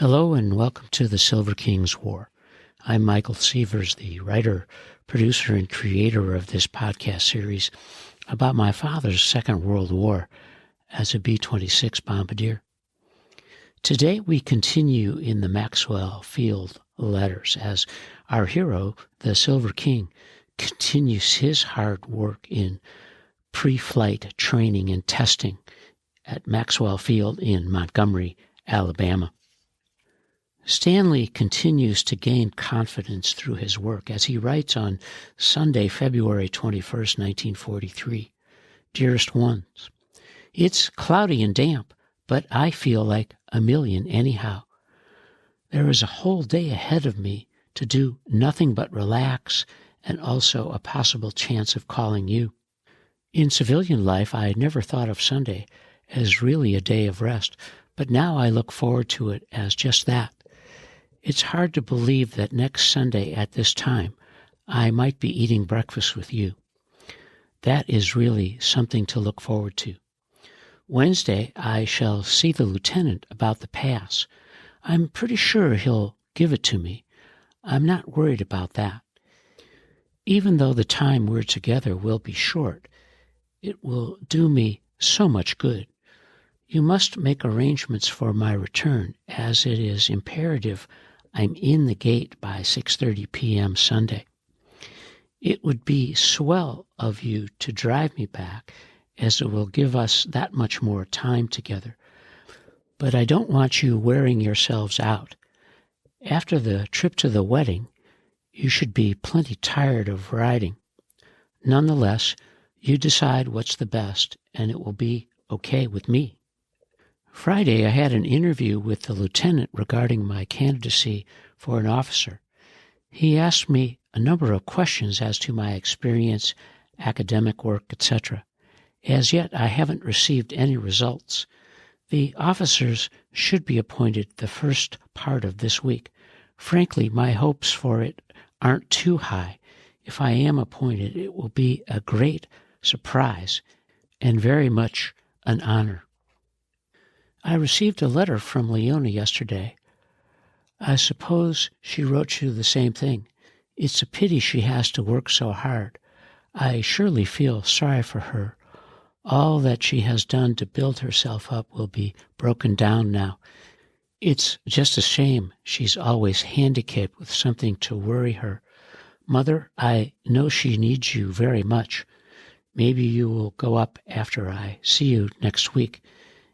Hello and welcome to the Silver King's War. I'm Michael Sievers, the writer, producer, and creator of this podcast series about my father's Second World War as a B-26 bombardier. Today we continue in the Maxwell Field letters as our hero, the Silver King, continues his hard work in pre-flight training and testing at Maxwell Field in Montgomery, Alabama. Stanley continues to gain confidence through his work as he writes on Sunday, February 21st, 1943, Dearest Ones. It's cloudy and damp, but I feel like a million anyhow. There is a whole day ahead of me to do nothing but relax and also a possible chance of calling you. In civilian life, I had never thought of Sunday as really a day of rest, but now I look forward to it as just that. It's hard to believe that next Sunday at this time, I might be eating breakfast with you. That is really something to look forward to. Wednesday, I shall see the lieutenant about the pass. I'm pretty sure he'll give it to me. I'm not worried about that. Even though the time we're together will be short, it will do me so much good. You must make arrangements for my return, as it is imperative I'm in the gate by 6:30 p.m. Sunday. It would be swell of you to drive me back, as it will give us that much more time together. But I don't want you wearing yourselves out. After the trip to the wedding, you should be plenty tired of riding. Nonetheless, you decide what's the best, and it will be okay with me. Friday, I had an interview with the lieutenant regarding my candidacy for an officer. He asked me a number of questions as to my experience, academic work, etc. As yet, I haven't received any results. The officers should be appointed the first part of this week. Frankly, my hopes for it aren't too high. If I am appointed, it will be a great surprise and very much an honor. I received a letter from Leona yesterday. I suppose she wrote you the same thing. It's a pity she has to work so hard. I surely feel sorry for her. All that she has done to build herself up will be broken down now. It's just a shame she's always handicapped with something to worry her. Mother, I know she needs you very much. Maybe you will go up after I see you next week.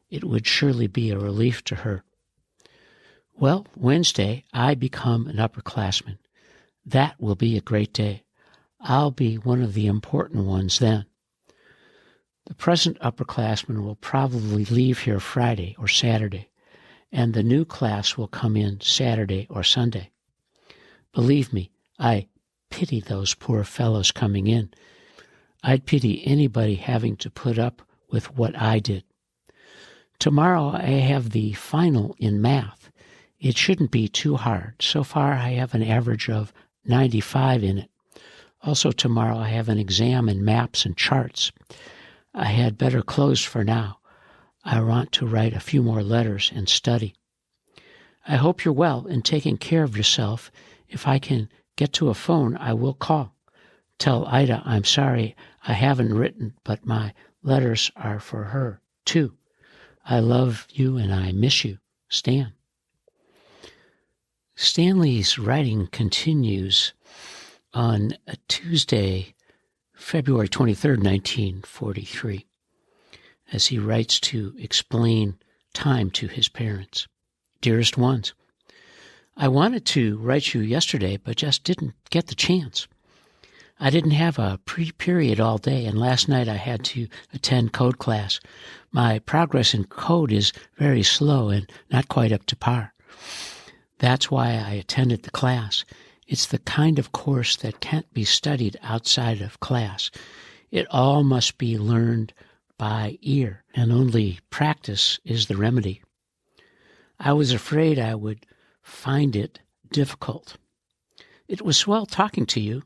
It would surely be a relief to her. Well, Wednesday, I become an upperclassman. That will be a great day. I'll be one of the important ones then. The present upperclassmen will probably leave here Friday or Saturday, and the new class will come in Saturday or Sunday. Believe me, I pity those poor fellows coming in. I'd pity anybody having to put up with what I did. Tomorrow I have the final in math. It shouldn't be too hard. So far I have an average of 95 in it. Also tomorrow I have an exam in maps and charts. I had better close for now. I want to write a few more letters and study. I hope you're well and taking care of yourself. If I can get to a phone, I will call. Tell Ida I'm sorry I haven't written, but my letters are for her, too. I love you and I miss you. Stan. Stanley's writing continues on a Tuesday, February 23rd, 1943, as he writes to explain time to his parents. Dearest Ones, I wanted to write you yesterday, but just didn't get the chance. I didn't have a pre-period all day, and last night I had to attend code class. My progress in code is very slow and not quite up to par. That's why I attended the class. It's the kind of course that can't be studied outside of class. It all must be learned by ear, and only practice is the remedy. I was afraid I would find it difficult. It was swell talking to you.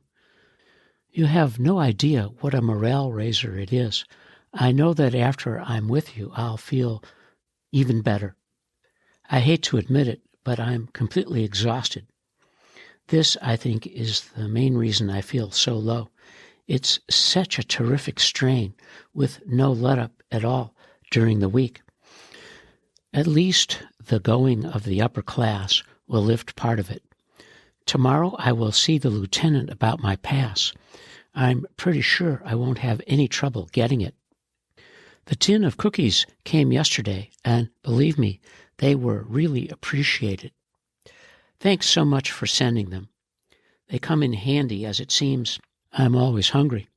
You have no idea what a morale raiser it is. I know that after I'm with you, I'll feel even better. I hate to admit it, but I'm completely exhausted. This, I think, is the main reason I feel so low. It's such a terrific strain with no let-up at all during the week. At least the going of the upper class will lift part of it. Tomorrow I will see the lieutenant about my pass. I'm pretty sure I won't have any trouble getting it. The tin of cookies came yesterday, and believe me, they were really appreciated. Thanks so much for sending them. They come in handy, as it seems I'm always hungry.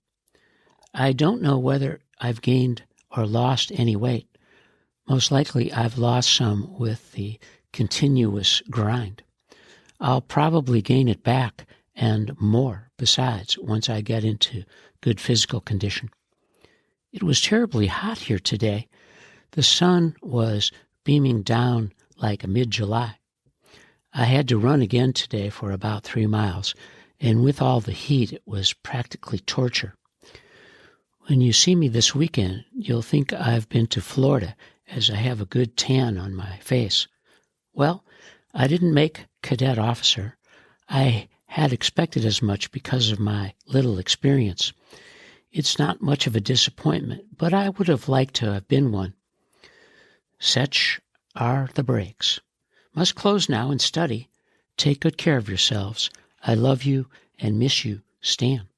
I don't know whether I've gained or lost any weight. Most likely I've lost some with the continuous grind. I'll probably gain it back and more besides once I get into good physical condition. It was terribly hot here today. The sun was beaming down like mid-July. I had to run again today for about 3 miles, and with all the heat, it was practically torture. When you see me this weekend, you'll think I've been to Florida, as I have a good tan on my face. Well, I didn't make cadet officer. I had expected as much because of my little experience. It's not much of a disappointment, but I would have liked to have been one. Such are the breaks. Must close now and study. Take good care of yourselves. I love you and miss you, Stan.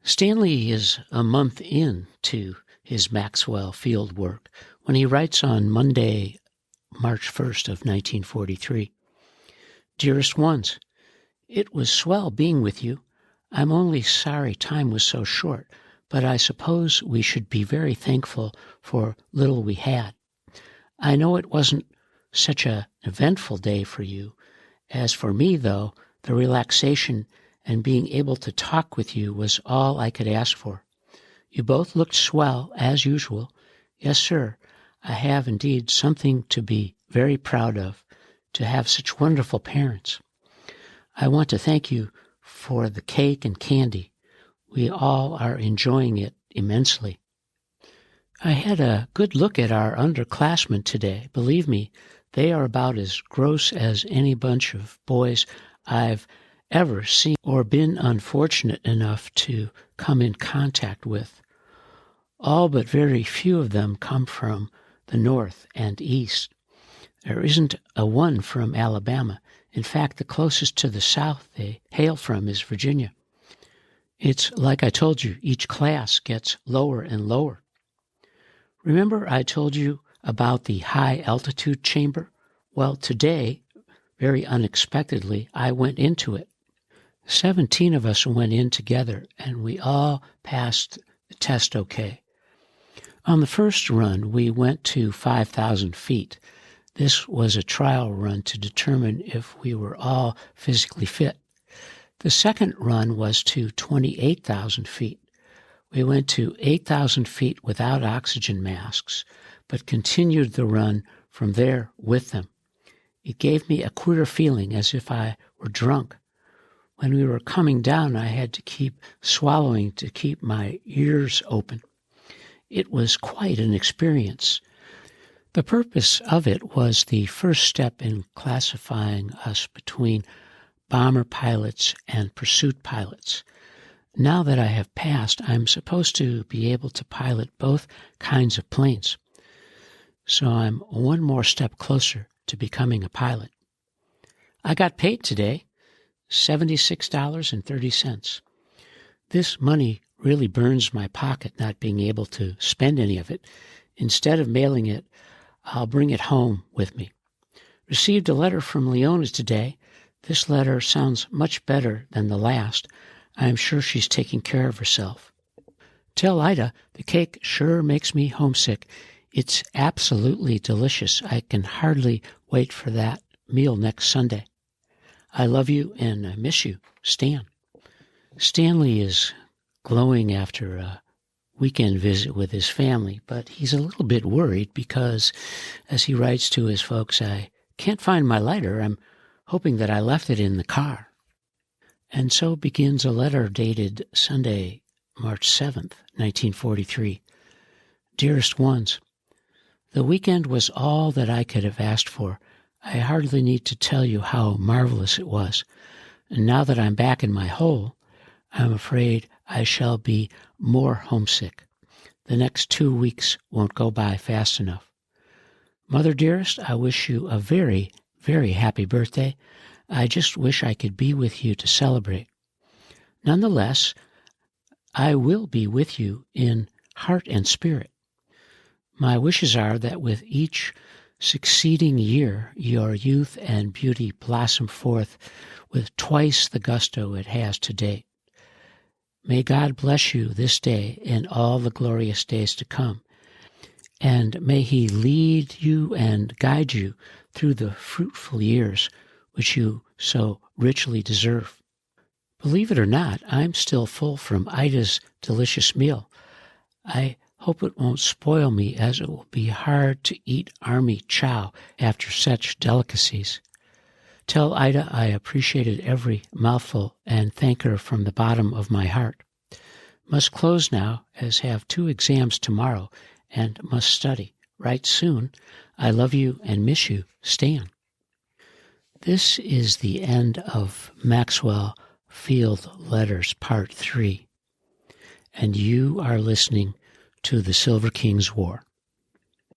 Stanley is a month in to his Maxwell Field work when he writes on Monday, March 1st of 1943. Dearest Ones, it was swell being with you. I'm only sorry time was so short, but I suppose we should be very thankful for little we had. I know it wasn't such an eventful day for you. As for me, though, the relaxation and being able to talk with you was all I could ask for. You both looked swell, as usual. Yes, sir, I have indeed something to be very proud of, to have such wonderful parents. I want to thank you for the cake and candy. We all are enjoying it immensely. I had a good look at our underclassmen today. Believe me, they are about as gross as any bunch of boys I've ever seen or been unfortunate enough to come in contact with. All but very few of them come from the north and east. There isn't a one from Alabama. In fact, the closest to the south they hail from is Virginia. It's like I told you, each class gets lower and lower. Remember I told you about the high-altitude chamber? Well, today, very unexpectedly, I went into it. 17 of us went in together, and we all passed the test okay. On the first run, we went to 5,000 feet. This was a trial run to determine if we were all physically fit. The second run was to 28,000 feet. We went to 8,000 feet without oxygen masks, but continued the run from there with them. It gave me a queer feeling as if I were drunk. When we were coming down, I had to keep swallowing to keep my ears open. It was quite an experience. The purpose of it was the first step in classifying us between bomber pilots and pursuit pilots. Now that I have passed, I'm supposed to be able to pilot both kinds of planes. So I'm one more step closer to becoming a pilot. I got paid today, $76.30. This money really burns my pocket not being able to spend any of it. Instead of mailing it, I'll bring it home with me. Received a letter from Leona today. This letter sounds much better than the last. I'm sure she's taking care of herself. Tell Ida the cake sure makes me homesick. It's absolutely delicious. I can hardly wait for that meal next Sunday. I love you and I miss you, Stan. Stanley is glowing after a weekend visit with his family, but he's a little bit worried because, as he writes to his folks, I can't find my lighter. I'm hoping that I left it in the car. And so begins a letter dated Sunday, March 7th, 1943. Dearest Ones, the weekend was all that I could have asked for. I hardly need to tell you how marvelous it was. And now that I'm back in my hole, I'm afraid I shall be more homesick. The next 2 weeks won't go by fast enough. Mother dearest, I wish you a very, very happy birthday. I just wish I could be with you to celebrate. Nonetheless, I will be with you in heart and spirit. My wishes are that with each succeeding year, your youth and beauty blossom forth with twice the gusto it has to date. May God bless you this day and all the glorious days to come, and may He lead you and guide you through the fruitful years which you so richly deserve. Believe it or not, I'm still full from Ida's delicious meal. I hope it won't spoil me, as it will be hard to eat army chow after such delicacies. Tell Ida I appreciated every mouthful and thank her from the bottom of my heart. Must close now, as have 2 exams tomorrow and must study. Write soon. I love you and miss you, Stan. This is the end of Maxwell Field Letters Part 3, and you are listening to the Silver King's War.